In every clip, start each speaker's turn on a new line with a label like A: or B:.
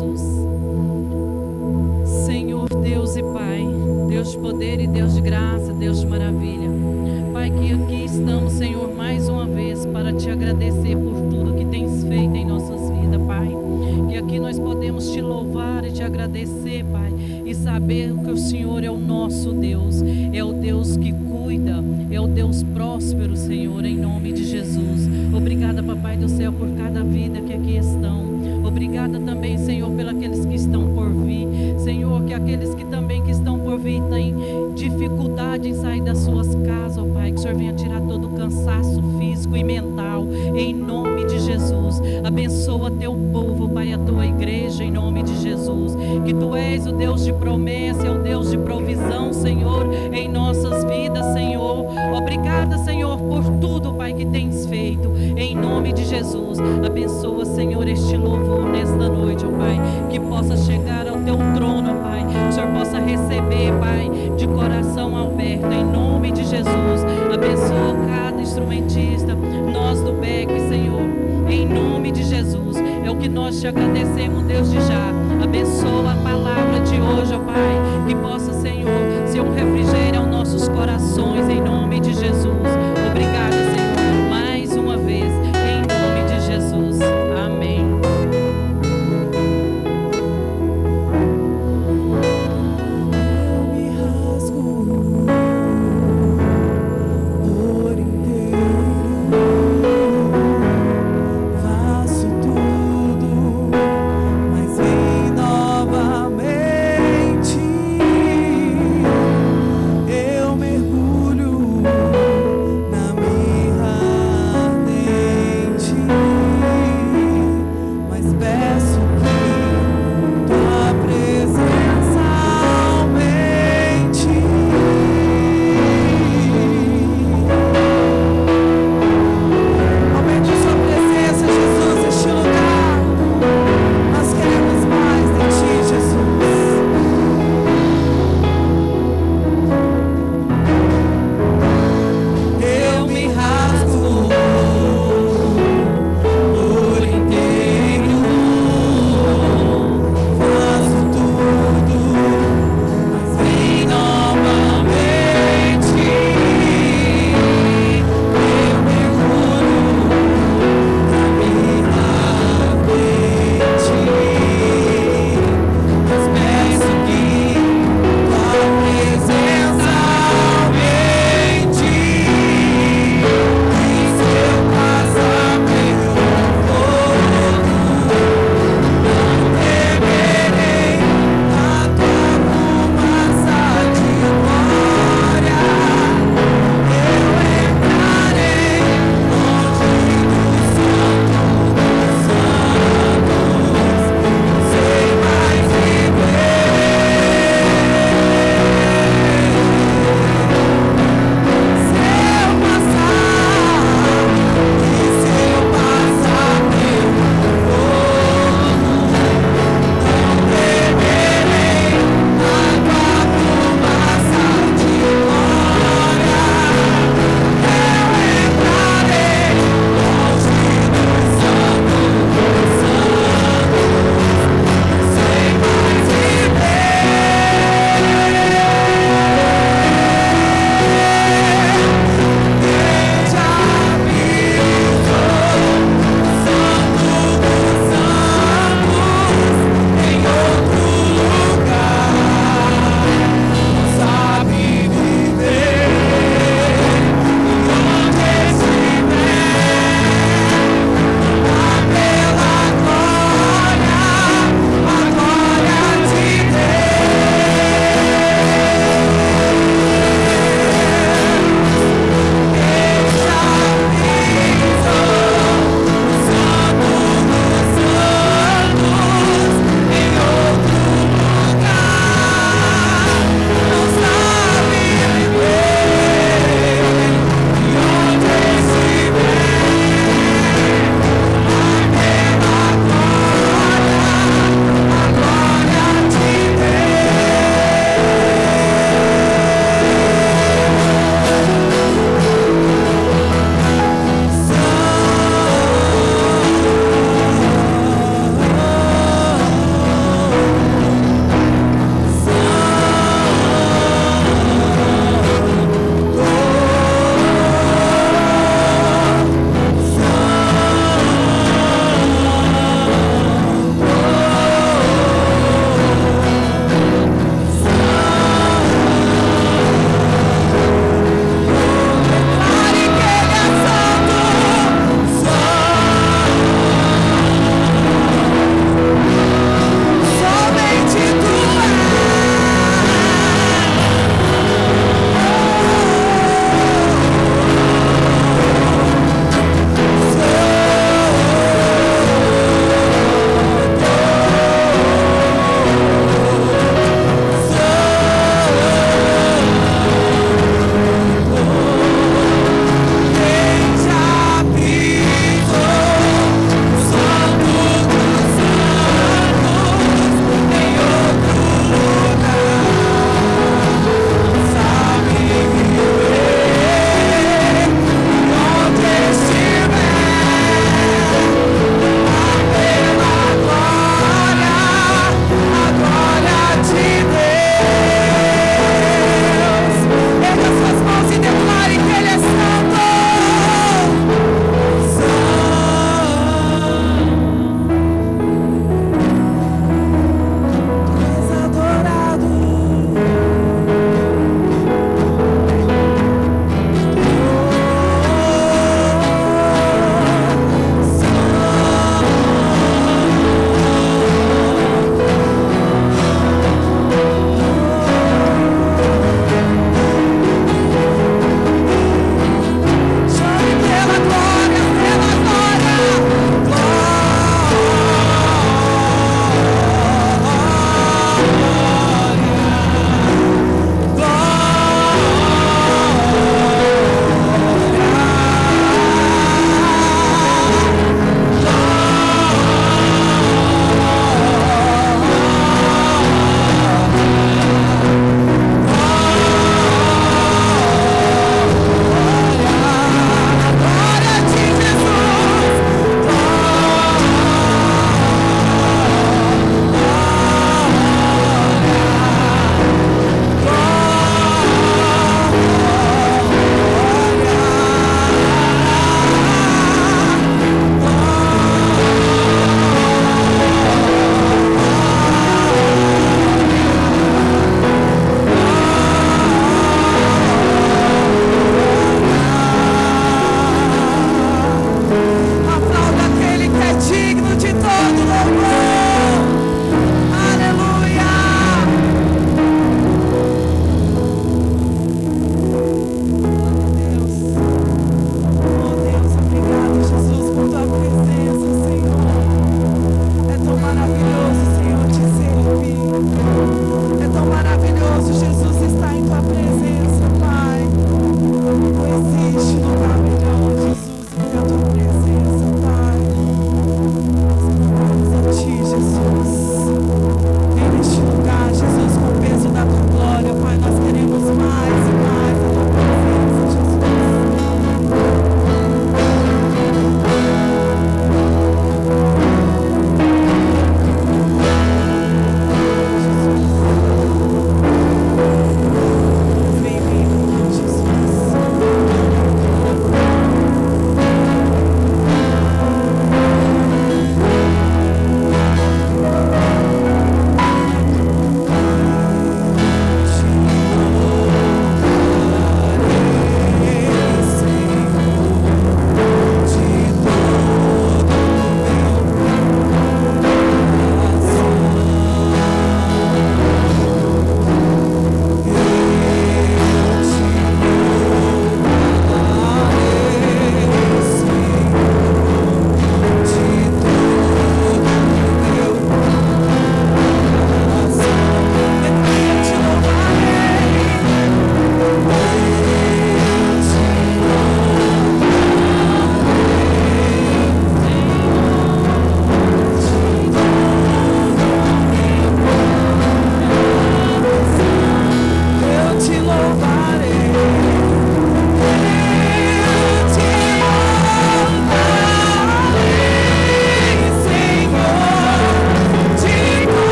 A: Jesus. Senhor Deus e Pai, Deus de poder e Deus de graça, Deus de maravilha. Pai, que aqui estamos, Senhor, mais uma vez para te agradecer por tudo que tens feito em nossas vidas, Pai. Que aqui nós podemos te louvar e te agradecer, Pai, e saber que o Senhor é o nosso Deus, é o Deus que cuida, é o Deus próspero, Senhor, em nome de Jesus. Obrigada, Papai do céu, por cada vida que aqui estão. Obrigada também, Senhor, pelos aqueles que estão por vir. Senhor, que aqueles que também que estão por vir têm dificuldade em sair das suas casas, ó Pai, que o Senhor venha tirar todo o cansaço físico e mental, em nome de Jesus. Abençoa teu povo, Pai, a tua igreja, em nome de Jesus. Que tu és o Deus de promessa, é o Deus de provisão, Senhor, em nossas vidas, Senhor. Obrigada, Senhor, por tudo, Pai, que tens feito, em nome de Jesus. Abençoa, Senhor, este louvor nesta noite, ó Pai, que possa chegar ao teu trono, ó Pai, que o Senhor possa receber, Pai, de coração aberto, em nome de Jesus. Abençoa cada instrumentista, nós do BEC, Senhor, em nome de Jesus. É o que nós te agradecemos, Deus, de já. Abençoa a palavra de hoje, ó Pai, que possa, Senhor, ser um refrigério aos nossos corações, em nome de Jesus. Obrigada, Senhor, mais uma vez, em nome de Jesus. Amém.
B: Eu me rasgo por inteiro, faço tudo, mas vem novamente. Eu mergulho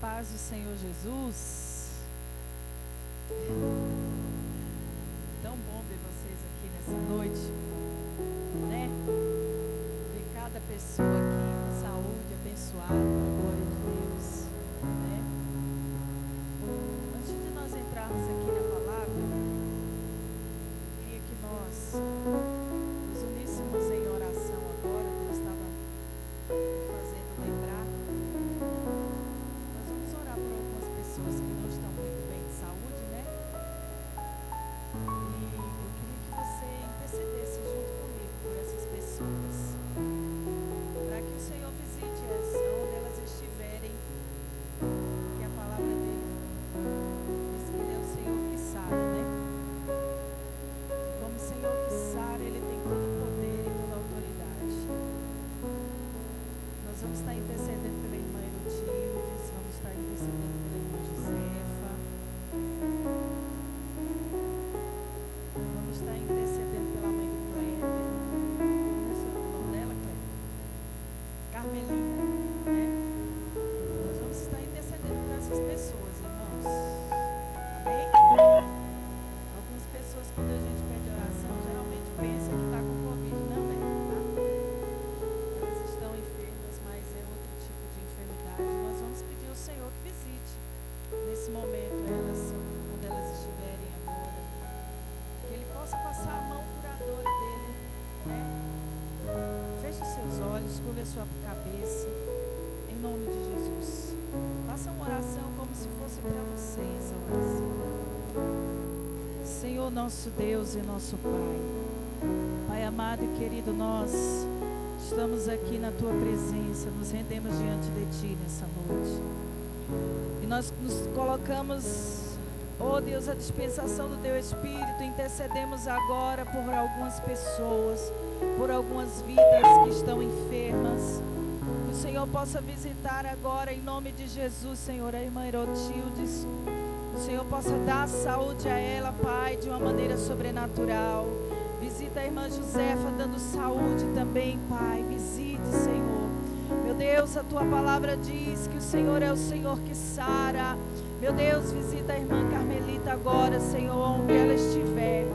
C: paz do Senhor Jesus. Tão bom ver vocês aqui nessa noite, né? Ver cada pessoa aqui com saúde, abençoada, com a glória de Deus, né? Antes de nós entrarmos aqui na palavra, queria que nós nos uníssemos em oração agora. Deus estava fazendo lembrar. Nós vamos orar por algumas pessoas que não estão muito bem de saúde, né? E eu queria que você intercedesse junto comigo por essas pessoas, para que o Senhor visite-as onde elas estiverem, porque a palavra dele diz que ele é o Senhor que sara, né? E como o Senhor que sara, ele tem todo o poder e toda a autoridade. Nós vamos estar intercedendo pela irmã Erotildes, vamos estar intercedendo pela irmã Josefa, vamos estar intercedendo pela mãe do Kleber. Como é o nome dela, Kleber? Carmelina, né? Nós vamos estar intercedendo por essas pessoas, irmãos. Amém? Algumas pessoas, quando a gente pede oração, geralmente pensa que está com Covid. Não é, tá? Elas estão enfermas, mas é outro tipo de enfermidade. Nós vamos pedir ao Senhor que visite nesse momento elas, onde elas estiverem agora. Que Ele possa passar a mão curadora dele, né? Feche os seus olhos, curva a sua cabeça, em nome de Jesus. Faça uma oração como se fosse para você essa oração. Senhor, nosso Deus e nosso Pai, Pai amado e querido, nós estamos aqui na Tua presença, nos rendemos diante de Ti nessa noite. E nós nos colocamos, oh Deus, à dispensação do Teu Espírito, intercedemos agora por algumas pessoas, por algumas vidas que estão enfermas. Que o Senhor possa visitar agora, em nome de Jesus, Senhor, a irmã Erotildes. Que o Senhor possa dar saúde a ela, Pai, de uma maneira sobrenatural. Visita a irmã Josefa, dando saúde também, Pai. Visite, Senhor. Meu Deus, a Tua palavra diz que o Senhor é o Senhor que sara. Meu Deus, visita a irmã Carmelita agora, Senhor, onde ela estiver.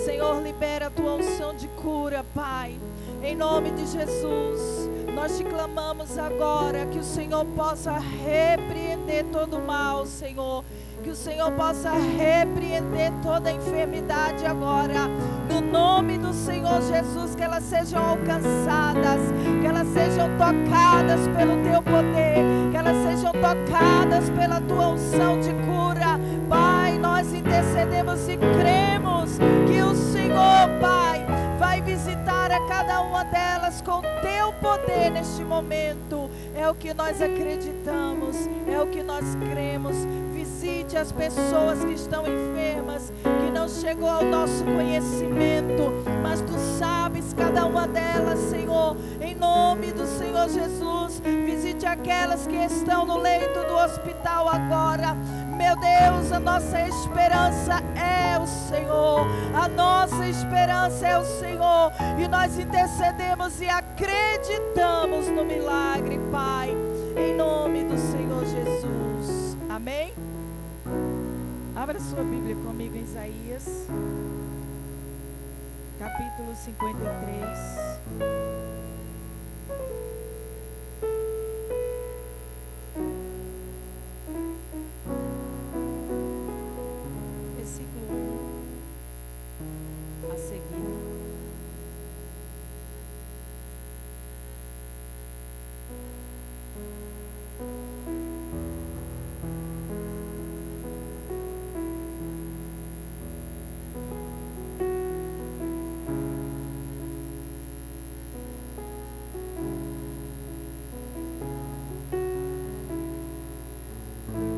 C: Senhor, libera a Tua unção de cura, Pai. Em nome de Jesus, nós te clamamos agora que o Senhor possa repreender todo o mal, Senhor. Que o Senhor possa repreender toda a enfermidade agora. No nome do Senhor Jesus, que elas sejam alcançadas, que elas sejam tocadas pelo Teu poder, que elas sejam tocadas pela Tua unção de cura. Pai, nós intercedemos e cremos que o Senhor, Pai, vai visitar a cada uma delas com Teu poder neste momento. É o que nós acreditamos, é o que nós cremos. Visite as pessoas que estão enfermas, que não chegou ao nosso conhecimento, mas Tu sabes cada uma delas, Senhor. Em nome do Senhor Jesus, visite aquelas que estão no leito do hospital agora. Meu Deus, a nossa esperança é o Senhor. A nossa esperança é o Senhor. E nós intercedemos e acreditamos no milagre, Pai. Em nome do Senhor Jesus. Amém? Abra sua Bíblia comigo em Isaías, capítulo 53. Versículo 1 a seguir.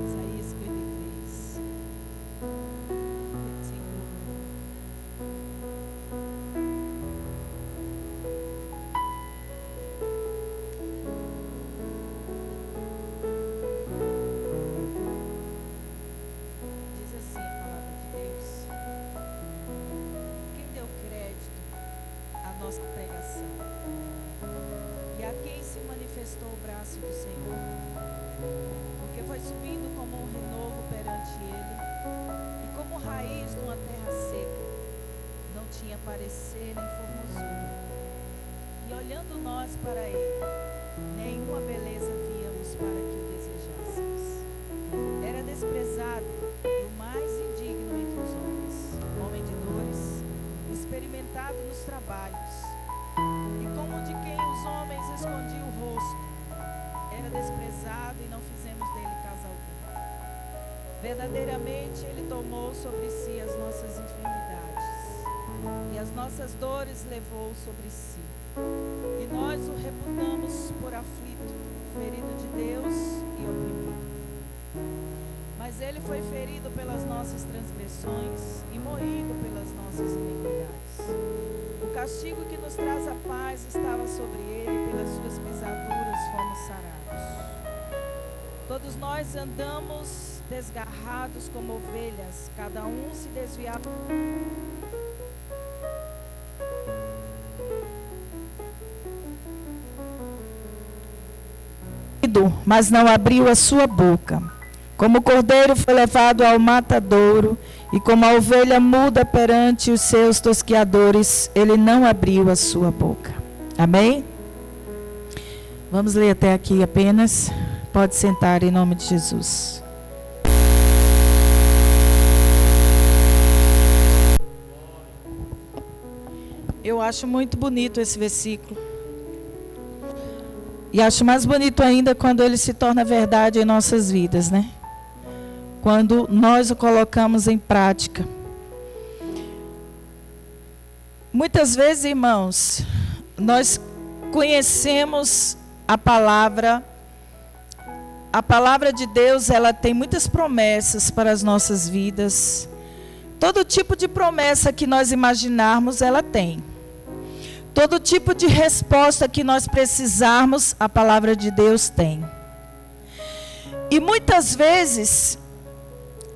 C: Isaías 53, versículo 1. parecer nem formosura. E olhando nós para ele, nenhuma beleza víamos para que o desejássemos. Era desprezado e o mais indigno entre os homens, homem de dores, experimentado nos trabalhos, e como de quem os homens escondiam o rosto, era desprezado e não fizemos dele caso algum. Verdadeiramente ele tomou sobre si as nossas enfermidades, e as nossas dores levou sobre si. E nós o reputamos por aflito, ferido de Deus e oprimido. Mas ele foi ferido pelas nossas transgressões e moído pelas nossas iniquidades. O castigo que nos traz a paz estava sobre ele, e pelas suas pisaduras fomos sarados. Todos nós andamos desgarrados como ovelhas, cada um se desviava. Mas não abriu a sua boca. Como o cordeiro foi levado ao matadouro, e como a ovelha muda perante os seus tosquiadores, ele não abriu a sua boca. Amém? Vamos ler até aqui apenas. Pode sentar em nome de Jesus. Eu acho muito bonito esse versículo. E acho mais bonito ainda quando ele se torna verdade em nossas vidas, né? Quando nós o colocamos em prática. Muitas vezes, irmãos, nós conhecemos a palavra de Deus, ela tem muitas promessas para as nossas vidas. Todo tipo de promessa que nós imaginarmos, ela tem. Todo tipo de resposta que nós precisarmos, a palavra de Deus tem. E muitas vezes,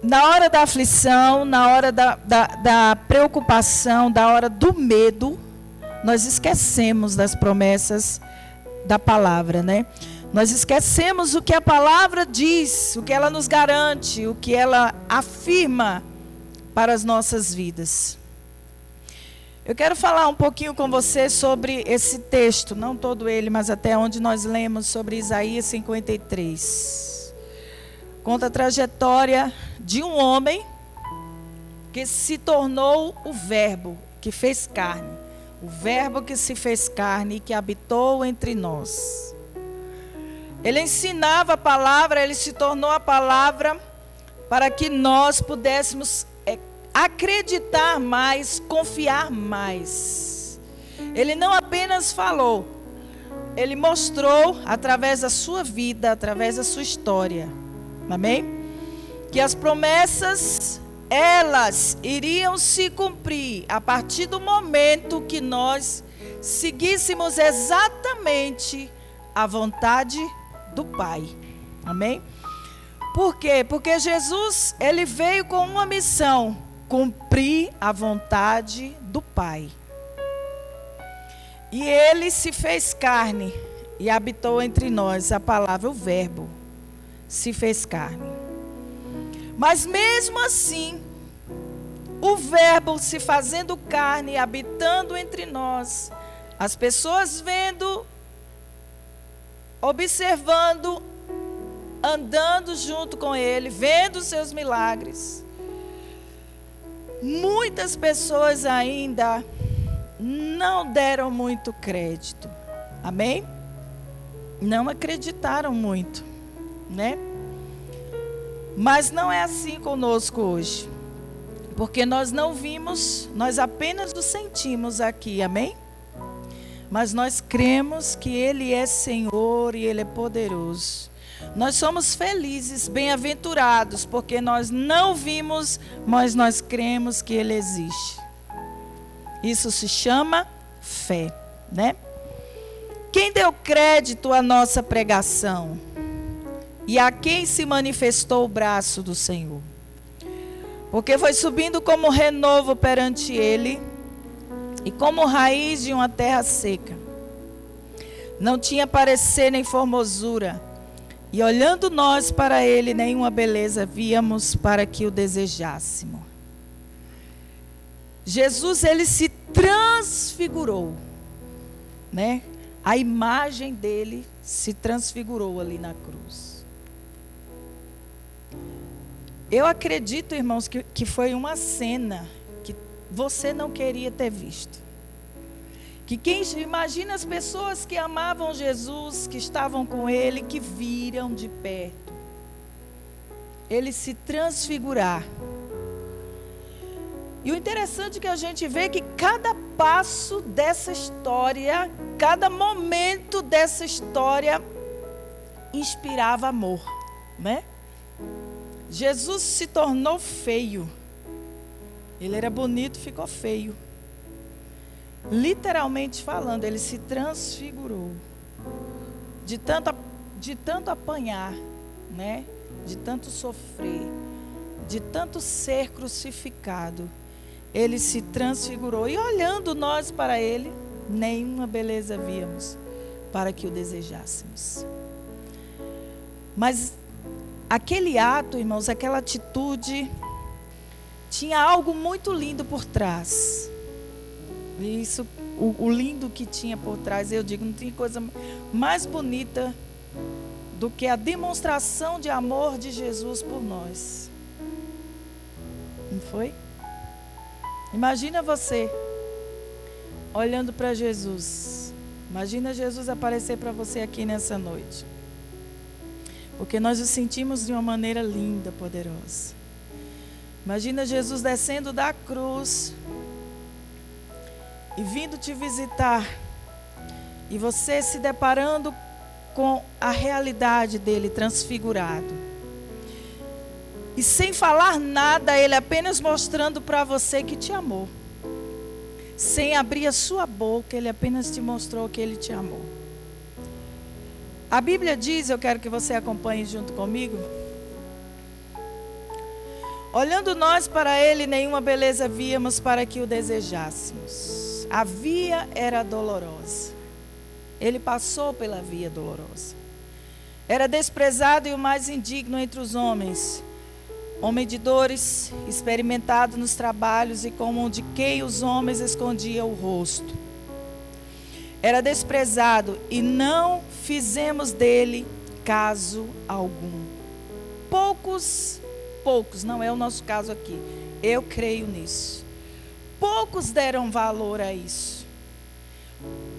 C: na hora da aflição, na hora da preocupação, da hora do medo, nós esquecemos das promessas da palavra, né? Nós esquecemos o que a palavra diz, o que ela nos garante, o que ela afirma para as nossas vidas. Eu quero falar um pouquinho com você sobre esse texto, não todo ele, mas até onde nós lemos sobre Isaías 53. Conta a trajetória de um homem que se tornou o Verbo que fez carne. O Verbo que se fez carne e que habitou entre nós. Ele ensinava a palavra, ele se tornou a palavra para que nós pudéssemos acreditar mais, confiar mais. Ele não apenas falou, ele mostrou através da sua vida, através da sua história. Amém? Que as promessas, elas iriam se cumprir a partir do momento que nós seguíssemos exatamente a vontade do Pai. Amém? Por quê? Porque Jesus, ele veio com uma missão: cumprir a vontade do Pai. E ele se fez carne e habitou entre nós. A palavra, o Verbo, se fez carne. Mas mesmo assim, o Verbo se fazendo carne, habitando entre nós, as pessoas vendo, observando, andando junto com ele, vendo os seus milagres. Muitas pessoas ainda não deram muito crédito. Amém? Não acreditaram muito, né? Mas não é assim conosco hoje. Porque nós não vimos, nós apenas o sentimos aqui, amém? Mas nós cremos que Ele é Senhor e Ele é poderoso. Nós somos felizes, bem-aventurados, porque nós não vimos, mas nós cremos que Ele existe. Isso se chama fé, né? Quem deu crédito à nossa pregação? E a quem se manifestou o braço do Senhor? Porque foi subindo como renovo perante Ele, e como raiz de uma terra seca. Não tinha parecer nem formosura, e olhando nós para Ele, nenhuma beleza víamos para que o desejássemos. Jesus, Ele se transfigurou, né? A imagem dele se transfigurou ali na cruz. Eu acredito, irmãos, que foi uma cena que você não queria ter visto. Que quem imagina as pessoas que amavam Jesus, que estavam com ele, que viram de perto ele se transfigurar. E o interessante é que a gente vê que cada passo dessa história, cada momento dessa história inspirava amor, né? Jesus se tornou feio. Ele era bonito, ficou feio. Literalmente falando, ele se transfigurou. De tanto apanhar, né? De tanto sofrer, de tanto ser crucificado, ele se transfigurou. E olhando nós para ele, nenhuma beleza víamos para que o desejássemos. Mas aquele ato, irmãos, aquela atitude, tinha algo muito lindo por trás. E isso, o lindo que tinha por trás, eu digo, não tem coisa mais bonita do que a demonstração de amor de Jesus por nós. Não foi? Imagina você olhando para Jesus. Imagina Jesus aparecer para você aqui nessa noite. Porque nós o sentimos de uma maneira linda, poderosa. Imagina Jesus descendo da cruz e vindo te visitar. E você se deparando com a realidade dele transfigurado. E sem falar nada, ele apenas mostrando para você que te amou. Sem abrir a sua boca, ele apenas te mostrou que ele te amou. A Bíblia diz, eu quero que você acompanhe junto comigo. Olhando nós para ele, nenhuma beleza víamos para que o desejássemos. A via era dolorosa. Ele passou pela via dolorosa. Era desprezado e o mais indigno entre os homens. Homem de dores, experimentado nos trabalhos e como de quem os homens escondiam o rosto. Era desprezado e não fizemos dele caso algum. Poucos, não é o nosso caso aqui. Eu creio nisso. Poucos deram valor a isso.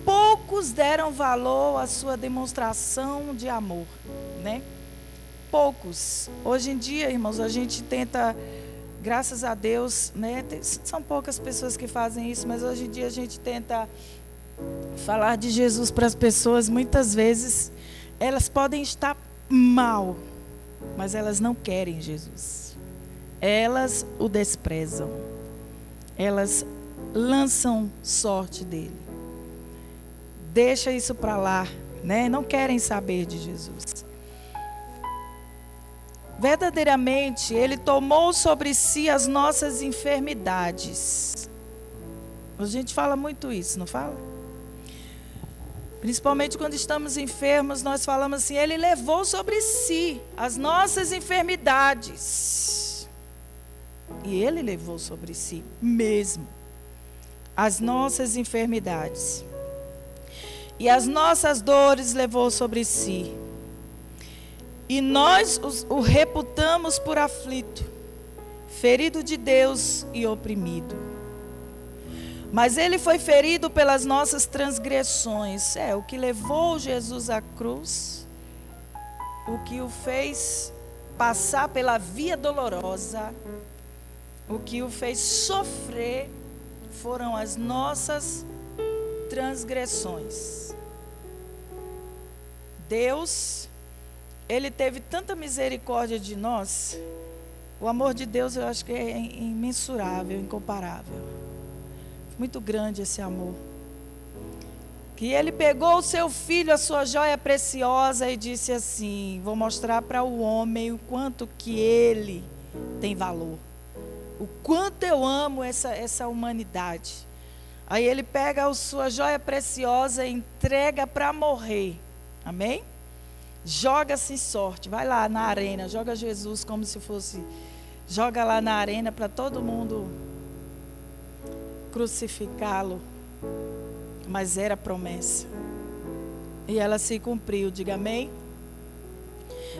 C: Poucos deram valor à sua demonstração de amor, né? Poucos. Hoje em dia, irmãos, a gente tenta, graças a Deus, né? São poucas pessoas que fazem isso, mas hoje em dia a gente tenta falar de Jesus para as pessoas. Muitas vezes elas podem estar mal, mas elas não querem Jesus. Elas o desprezam. Elas lançam sorte dele. Deixa isso para lá, né? Não querem saber de Jesus. Verdadeiramente, ele tomou sobre si as nossas enfermidades. A gente fala muito isso, não fala? Principalmente quando estamos enfermos, nós falamos assim, ele levou sobre si as nossas enfermidades. E ele levou sobre si mesmo as nossas enfermidades. E as nossas dores levou sobre si. E nós o reputamos por aflito, ferido de Deus e oprimido. Mas ele foi ferido pelas nossas transgressões. O que levou Jesus à cruz, o que o fez passar pela via dolorosa, o que o fez sofrer, foram as nossas transgressões. Deus, ele teve tanta misericórdia de nós. O amor de Deus, eu acho que é imensurável, incomparável. Muito grande esse amor. Que ele pegou o seu filho, a sua joia preciosa, e disse assim: vou mostrar para o homem o quanto que ele tem valor. O quanto eu amo essa humanidade. Aí ele pega a sua joia preciosa e entrega para morrer. Amém? Joga-se sorte. Vai lá na arena, joga Jesus como se fosse... Joga lá na arena para todo mundo crucificá-lo, mas era promessa. E ela se cumpriu, diga amém.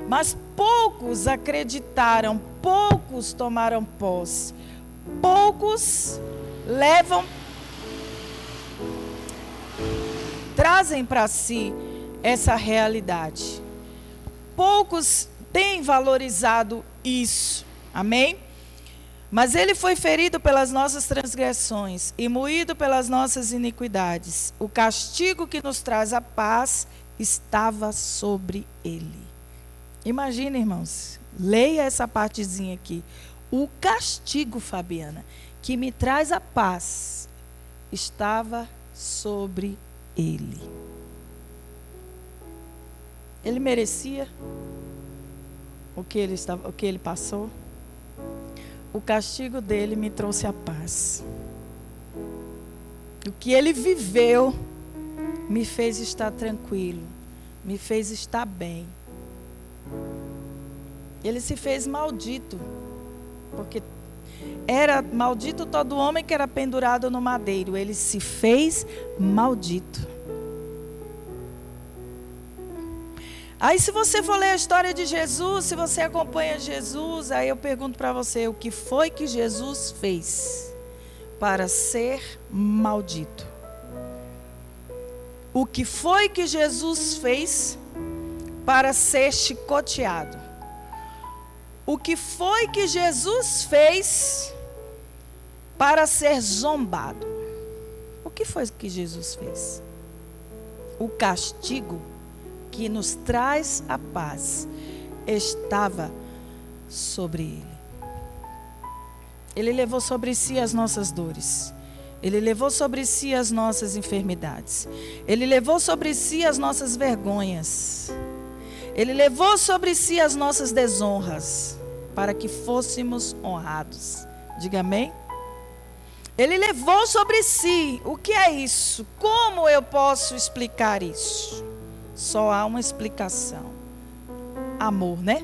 C: Mas poucos acreditaram, poucos tomaram posse, poucos trazem para si essa realidade. Poucos têm valorizado isso, amém? Mas ele foi ferido pelas nossas transgressões e moído pelas nossas iniquidades. O castigo que nos traz a paz estava sobre ele. Imagina, irmãos, leia essa partezinha aqui. O castigo, Fabiana, que me traz a paz, estava sobre ele. Ele merecia o que ele passou? O castigo dele me trouxe a paz. O que ele viveu me fez estar tranquilo, me fez estar bem. Ele se fez maldito, porque era maldito todo homem que era pendurado no madeiro. Ele se fez maldito. Aí se você for ler a história de Jesus, se você acompanha Jesus, aí eu pergunto para você, o que foi que Jesus fez para ser maldito? O que foi que Jesus fez para ser chicoteado? O que foi que Jesus fez para ser zombado? O que foi que Jesus fez? O castigo que nos traz a paz estava sobre ele. Ele levou sobre si as nossas dores. Ele levou sobre si as nossas enfermidades. Ele levou sobre si as nossas vergonhas. Ele levou sobre si as nossas desonras, para que fôssemos honrados. Diga amém? Ele levou sobre si. O que é isso? Como eu posso explicar isso? Só há uma explicação. Amor, né?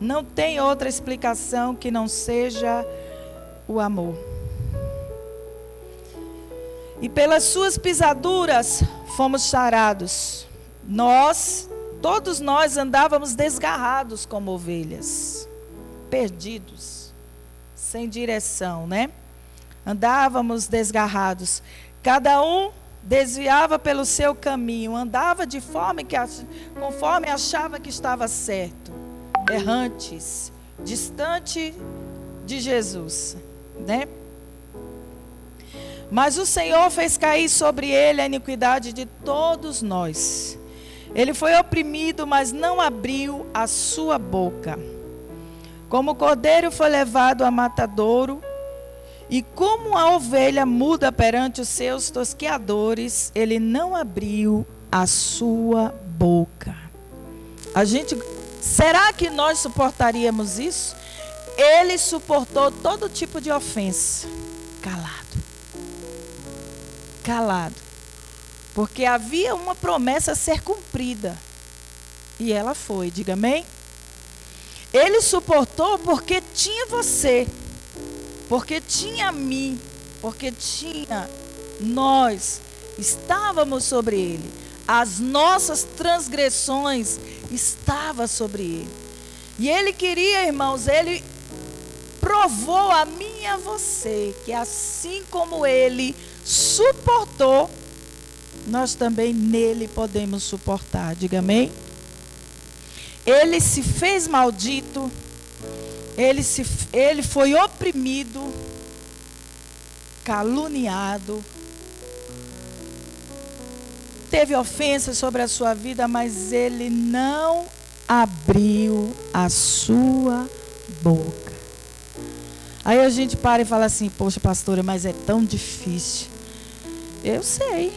C: Não tem outra explicação que não seja o amor. E pelas suas pisaduras fomos sarados. Todos nós andávamos desgarrados como ovelhas, perdidos, sem direção, né? Andávamos desgarrados. Cada um desviava pelo seu caminho, andava de forma que, conforme achava que estava certo, errantes, distante de Jesus, né? Mas o Senhor fez cair sobre ele a iniquidade de todos nós. Ele foi oprimido, mas não abriu a sua boca. Como o cordeiro foi levado a matadouro, e como a ovelha muda perante os seus tosqueadores, ele não abriu a sua boca. Será que nós suportaríamos isso? Ele suportou todo tipo de ofensa, calado, porque havia uma promessa a ser cumprida, e ela foi, diga amém? Ele suportou porque tinha você, porque tinha mim, porque tinha nós, estávamos sobre ele. As nossas transgressões estavam sobre ele. E ele queria, irmãos, ele provou a mim e a você, que assim como ele suportou, nós também nele podemos suportar. Diga amém? Ele se fez maldito. Ele foi oprimido, caluniado, teve ofensa sobre a sua vida, mas ele não abriu a sua boca. Aí a gente para e fala assim, poxa pastora, mas é tão difícil. Eu sei,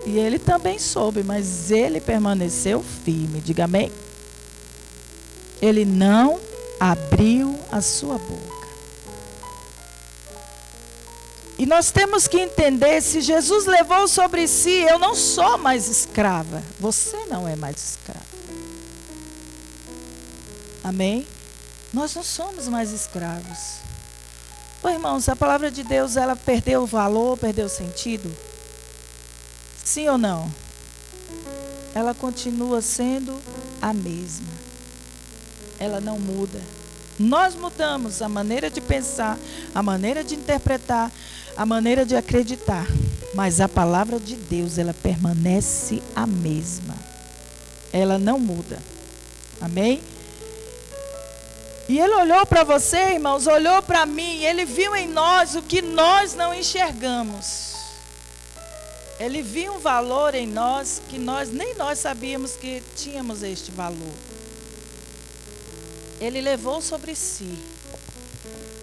C: e ele também soube, mas ele permaneceu firme, diga amém? Ele não abriu a sua boca. E nós temos que entender, se Jesus levou sobre si, eu não sou mais escrava. Você não é mais escravo. Amém? Nós não somos mais escravos. Ô, irmãos, a palavra de Deus, ela perdeu o valor, perdeu o sentido? Sim ou não? Ela continua sendo a mesma. Ela não muda. Nós mudamos a maneira de pensar, a maneira de interpretar, a maneira de acreditar. Mas a palavra de Deus, ela permanece a mesma. Ela não muda. Amém? E ele olhou para você, irmãos, olhou para mim, ele viu em nós o que nós não enxergamos. Ele viu um valor em nós que nem nós sabíamos que tínhamos este valor. Ele levou sobre si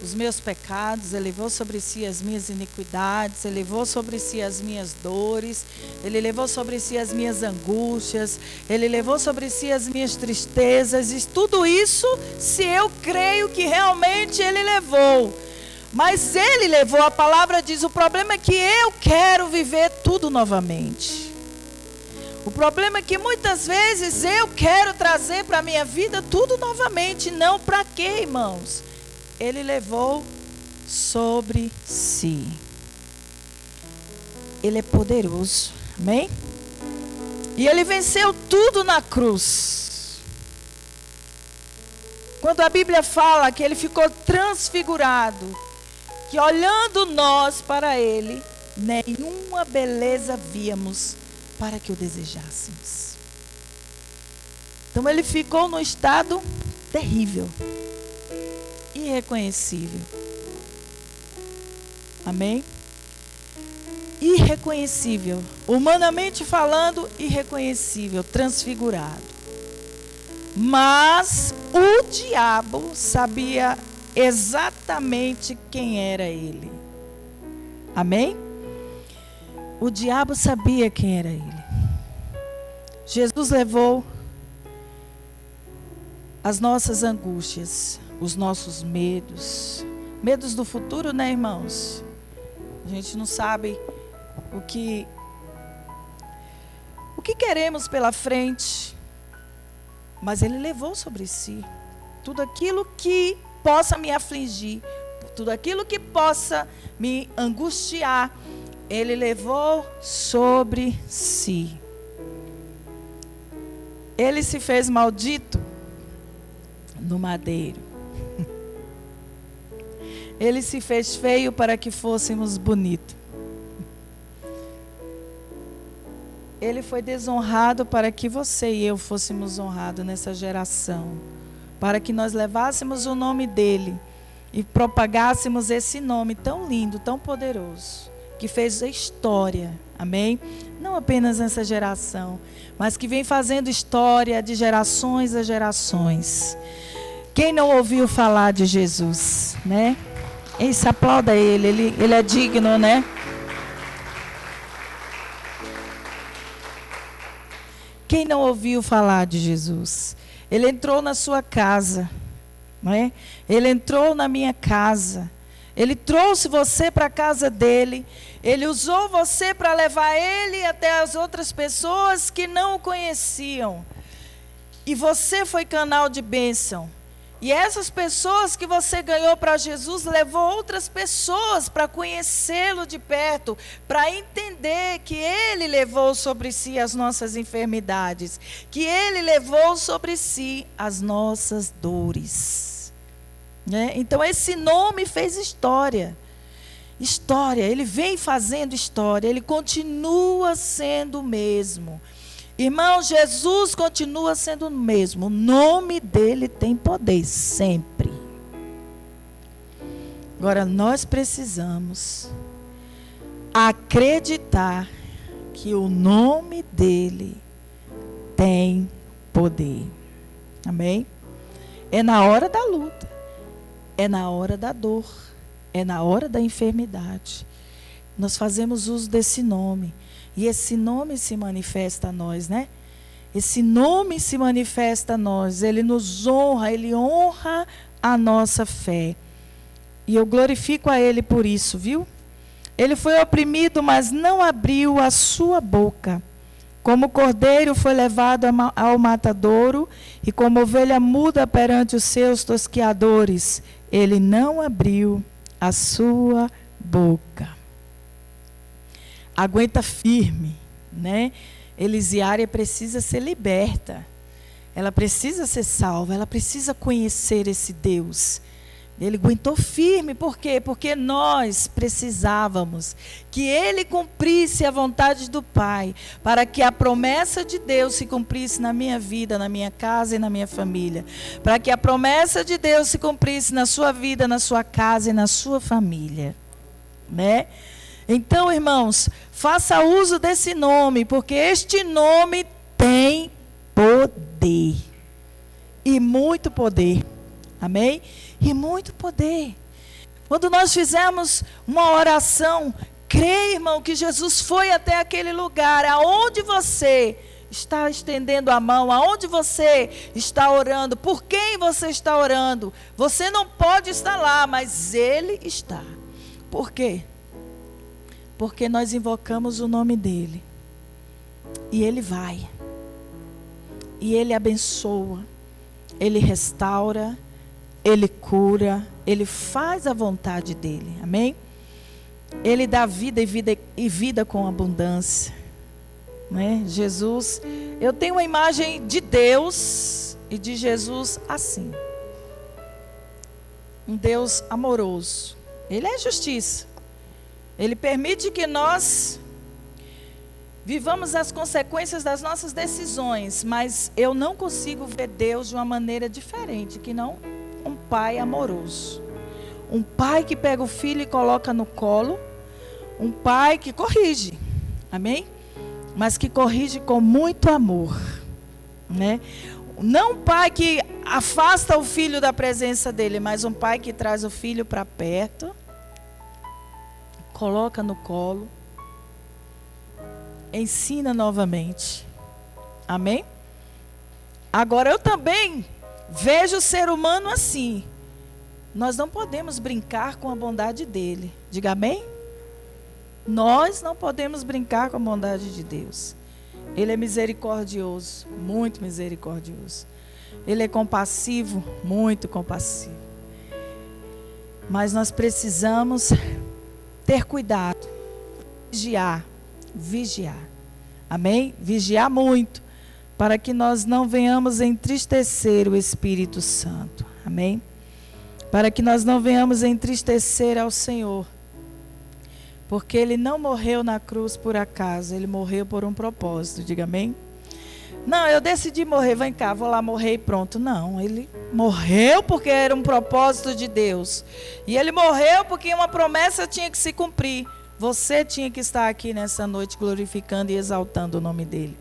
C: os meus pecados, ele levou sobre si as minhas iniquidades, ele levou sobre si as minhas dores, ele levou sobre si as minhas angústias, ele levou sobre si as minhas tristezas, e tudo isso, se eu creio que realmente ele levou. Mas ele levou, a palavra diz, o problema é que eu quero viver tudo novamente. O problema é que muitas vezes eu quero trazer para a minha vida tudo novamente. Não para quê, irmãos? Ele levou sobre si. Ele é poderoso. Amém? E ele venceu tudo na cruz. Quando a Bíblia fala que ele ficou transfigurado, que olhando nós para ele, nenhuma beleza víamos para que o desejássemos. Então ele ficou num estado terrível, irreconhecível. Amém? Irreconhecível, humanamente falando, irreconhecível, transfigurado. Mas o diabo sabia exatamente quem era ele. Amém? O diabo sabia quem era ele. Jesus levou as nossas angústias, os nossos medos. Medos do futuro, né, irmãos? A gente não sabe o que queremos pela frente. Mas ele levou sobre si tudo aquilo que possa me afligir, tudo aquilo que possa me angustiar, ele levou sobre si. Ele se fez maldito no madeiro. Ele se fez feio para que fôssemos bonitos. Ele foi desonrado para que você e eu fôssemos honrados nessa geração. Para que nós levássemos o nome dele e propagássemos esse nome tão lindo, tão poderoso, que fez a história, amém? Não apenas nessa geração, mas que vem fazendo história de gerações a gerações. Quem não ouviu falar de Jesus, né? Isso, aplauda ele é digno, né? Quem não ouviu falar de Jesus? Ele entrou na sua casa, não é? Ele entrou na minha casa. Ele trouxe você para a casa dele. Ele usou você para levar ele até as outras pessoas que não o conheciam. E você foi canal de bênção. E essas pessoas que você ganhou para Jesus levou outras pessoas para conhecê-lo de perto, para entender que ele levou sobre si as nossas enfermidades, que ele levou sobre si as nossas dores. Né? Então esse nome fez história. História, ele vem fazendo história, ele continua sendo o mesmo. Irmão, Jesus continua sendo o mesmo. O nome dele tem poder sempre. Agora, nós precisamos acreditar que o nome dele tem poder. Amém? É na hora da luta. É na hora da dor. É na hora da enfermidade. Nós fazemos uso desse nome. E esse nome se manifesta a nós, né? Esse nome se manifesta a nós. Ele nos honra, ele honra a nossa fé. E eu glorifico a ele por isso, viu? Ele foi oprimido, mas não abriu a sua boca. Como cordeiro foi levado ao matadouro, e como ovelha muda perante os seus tosqueadores, ele não abriu a sua boca. Aguenta firme, né? Elisiária precisa ser liberta. Ela precisa ser salva, ela precisa conhecer esse Deus. Ele aguentou firme, por quê? Porque nós precisávamos que ele cumprisse a vontade do Pai, para que a promessa de Deus se cumprisse na minha vida, na minha casa e na minha família. Para que a promessa de Deus se cumprisse na sua vida, na sua casa e na sua família. Né? Então, irmãos, faça uso desse nome, porque este nome tem poder. E muito poder. Amém? E muito poder. Quando nós fizemos uma oração, creia, irmão, que Jesus foi até aquele lugar, aonde você está estendendo a mão, aonde você está orando, por quem você está orando. Você não pode estar lá, mas Ele está. Por quê? Porque nós invocamos o nome dEle. E Ele vai. E Ele abençoa. Ele restaura. Ele cura, Ele faz a vontade dEle, amém? Ele dá vida e vida com abundância, né? Jesus, eu tenho uma imagem de Deus e de Jesus assim. Um Deus amoroso, Ele é justiça. Ele permite que nós vivamos as consequências das nossas decisões, mas eu não consigo ver Deus de uma maneira diferente, que não um pai amoroso. Um pai que pega o filho e coloca no colo. Um pai que corrige. Amém? Mas que corrige com muito amor. Né? Não um pai que afasta o filho da presença dele, mas um pai que traz o filho para perto. Coloca no colo. Ensina novamente. Amém? Agora eu também vejo o ser humano assim. Nós não podemos brincar com a bondade dele. Diga amém? Nós não podemos brincar com a bondade de Deus. Ele é misericordioso, muito misericordioso. Ele é compassivo, muito compassivo. Mas nós precisamos ter cuidado. Vigiar. Amém? Vigiar muito. Para que nós não venhamos entristecer o Espírito Santo. Amém? Para que nós não venhamos entristecer ao Senhor. Porque Ele não morreu na cruz por acaso. Ele morreu por um propósito. Diga amém? Não, eu decidi morrer. Vem cá, vou lá morrer e pronto. Não, Ele morreu porque era um propósito de Deus. E Ele morreu porque uma promessa tinha que se cumprir. Você tinha que estar aqui nessa noite glorificando e exaltando o nome dEle.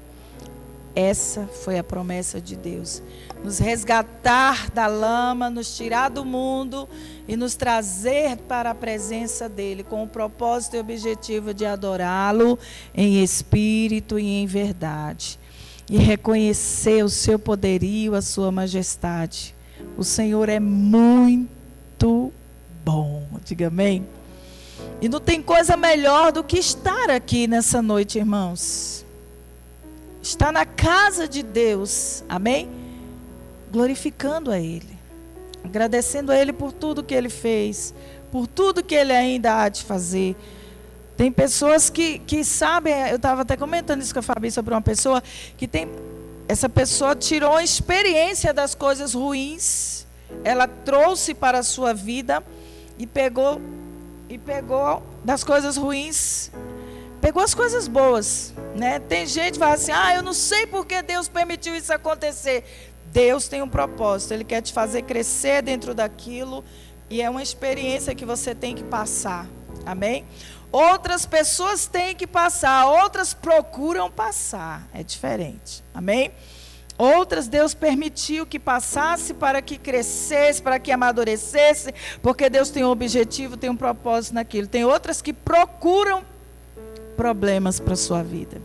C: Essa foi a promessa de Deus. Nos resgatar da lama, nos tirar do mundo e nos trazer para a presença dEle, com o propósito e objetivo de adorá-lo em espírito e em verdade. E reconhecer o seu poderio, a sua majestade. O Senhor é muito bom. Diga amém. E não tem coisa melhor do que estar aqui nessa noite, irmãos. Está na casa de Deus, amém? Glorificando a Ele, agradecendo a Ele por tudo que Ele fez, por tudo que Ele ainda há de fazer. Tem pessoas que sabem, eu estava até comentando isso com a Fabi sobre uma pessoa, que tem, essa pessoa tirou a experiência das coisas ruins, ela trouxe para a sua vida e pegou das coisas ruins, pegou as coisas boas, né? Tem gente que fala assim, eu não sei porque Deus permitiu isso acontecer. Deus tem um propósito, Ele quer te fazer crescer dentro daquilo, e é uma experiência que você tem que passar, amém? Outras pessoas têm que passar, outras procuram passar, é diferente, amém? Outras Deus permitiu que passasse para que crescesse, para que amadurecesse, porque Deus tem um objetivo, tem um propósito naquilo. Tem outras que procuram problemas para a sua vida.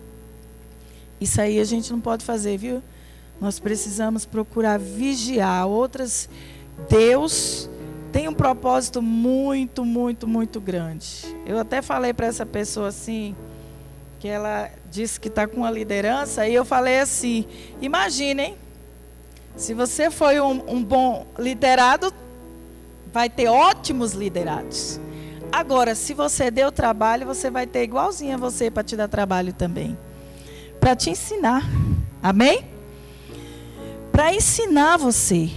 C: Isso aí a gente não pode fazer, viu? Nós precisamos procurar vigiar. Outras, Deus tem um propósito muito, muito, muito grande. Eu até falei para essa pessoa assim, que ela disse que está com uma liderança, e eu falei assim, imaginem, se você foi um bom liderado, vai ter ótimos liderados. Agora, se você deu trabalho, você vai ter igualzinho a você para te dar trabalho também. Para te ensinar. Amém? Para ensinar você.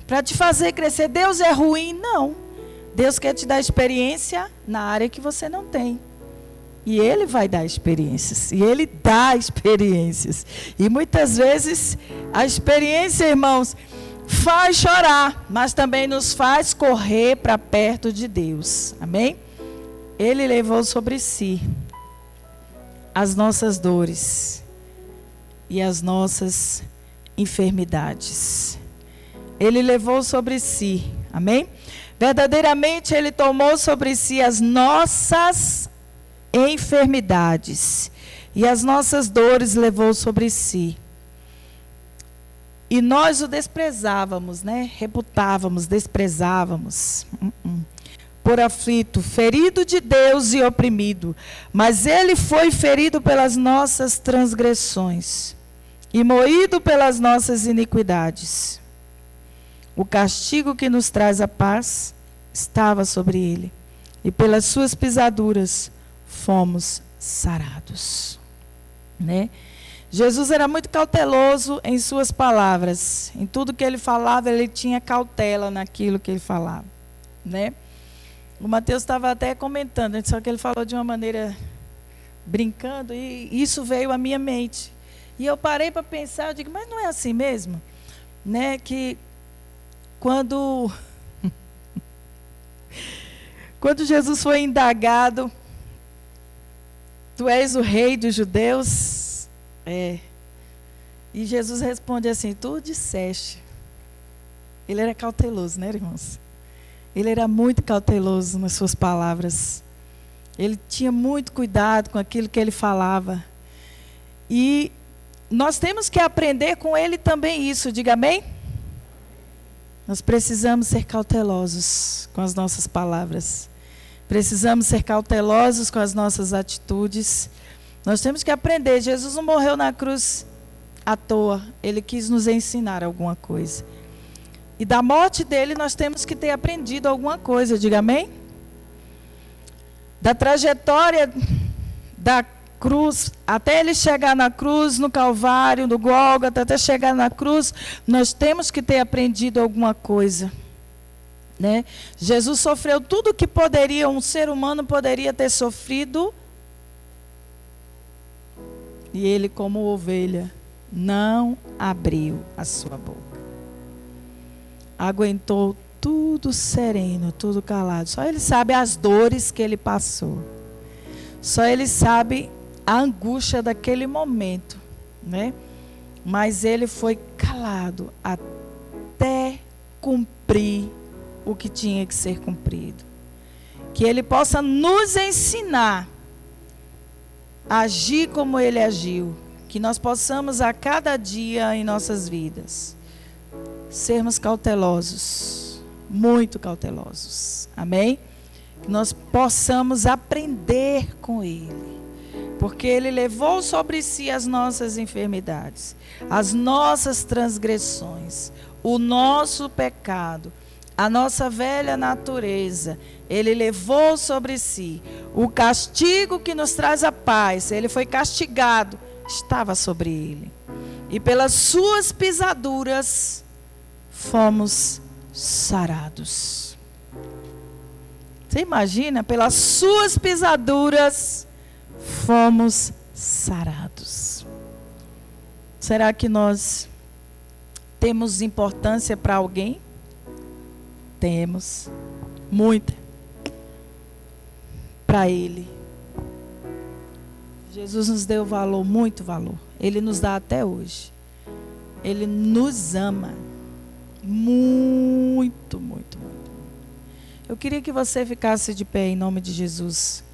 C: Para te fazer crescer. Deus é ruim? Não. Deus quer te dar experiência na área que você não tem. E Ele vai dar experiências. E Ele dá experiências. E muitas vezes a experiência, irmãos, faz chorar, mas também nos faz correr para perto de Deus. Amém? Ele levou sobre si as nossas dores e as nossas enfermidades. Ele levou sobre si. Amém? Verdadeiramente Ele tomou sobre si as nossas enfermidades e as nossas dores levou sobre si. E nós o desprezávamos, né? Reputávamos, desprezávamos. Por aflito, ferido de Deus e oprimido. Mas Ele foi ferido pelas nossas transgressões e moído pelas nossas iniquidades. O castigo que nos traz a paz estava sobre Ele. E pelas suas pisaduras fomos sarados. Né? Jesus era muito cauteloso em suas palavras. Em tudo que Ele falava, Ele tinha cautela naquilo que Ele falava. Né? O Mateus estava até comentando, só que ele falou de uma maneira brincando, e isso veio à minha mente. E eu parei para pensar, eu digo, mas não é assim mesmo? Né? Que quando Jesus foi indagado, tu és o rei dos judeus? É. E Jesus responde assim, tu disseste. Ele era cauteloso, né, irmãos? Ele era muito cauteloso nas suas palavras. Ele tinha muito cuidado com aquilo que ele falava. E nós temos que aprender com ele também isso, diga amém? Nós precisamos ser cautelosos com as nossas palavras. Precisamos ser cautelosos com as nossas atitudes. Nós temos que aprender. Jesus não morreu na cruz à toa. Ele quis nos ensinar alguma coisa. E da morte dele nós temos que ter aprendido alguma coisa, diga amém? Da trajetória da cruz, até ele chegar na cruz, no Calvário, no Gólgota, até chegar na cruz, nós temos que ter aprendido alguma coisa. Né? Jesus sofreu tudo o que um ser humano poderia ter sofrido. E ele, como ovelha, não abriu a sua boca. Aguentou tudo sereno, tudo calado. Só Ele sabe as dores que Ele passou. Só Ele sabe a angústia daquele momento, né? Mas Ele foi calado até cumprir o que tinha que ser cumprido. Que Ele possa nos ensinar a agir como Ele agiu. Que nós possamos a cada dia em nossas vidas sermos cautelosos, muito cautelosos, amém? Que nós possamos aprender com Ele, porque Ele levou sobre si as nossas enfermidades, as nossas transgressões, o nosso pecado, a nossa velha natureza. Ele levou sobre si o castigo que nos traz a paz. Ele foi castigado, estava sobre Ele, e pelas suas pisaduras fomos sarados. Você imagina? Pelas suas pisaduras fomos sarados. Será que nós temos importância para alguém? Temos. Muita. Para Ele. Jesus nos deu valor, muito valor. Ele nos dá até hoje. Ele nos ama. Muito, muito, muito. Eu queria que você ficasse de pé em nome de Jesus.